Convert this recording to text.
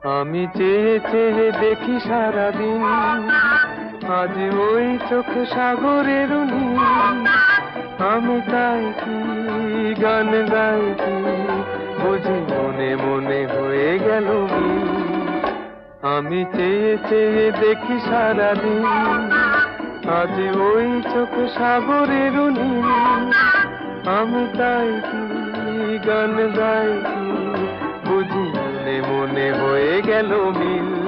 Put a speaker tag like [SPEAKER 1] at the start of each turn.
[SPEAKER 1] আমি চেয়ে চেয়ে দেখি সারাদিন, আজ ওই চোখে সাগরের নীল। আমি তাই কি গান গাই কি, বুঝি মনে মনে হয়ে গেল মিল। আমি চেয়ে চেয়ে দেখি সারাদিন, আজ ওই চোখে সাগরের নীল। আমি তাই কি গান গাই কি, বুঝি মনে মনে হয়ে গেল মিল।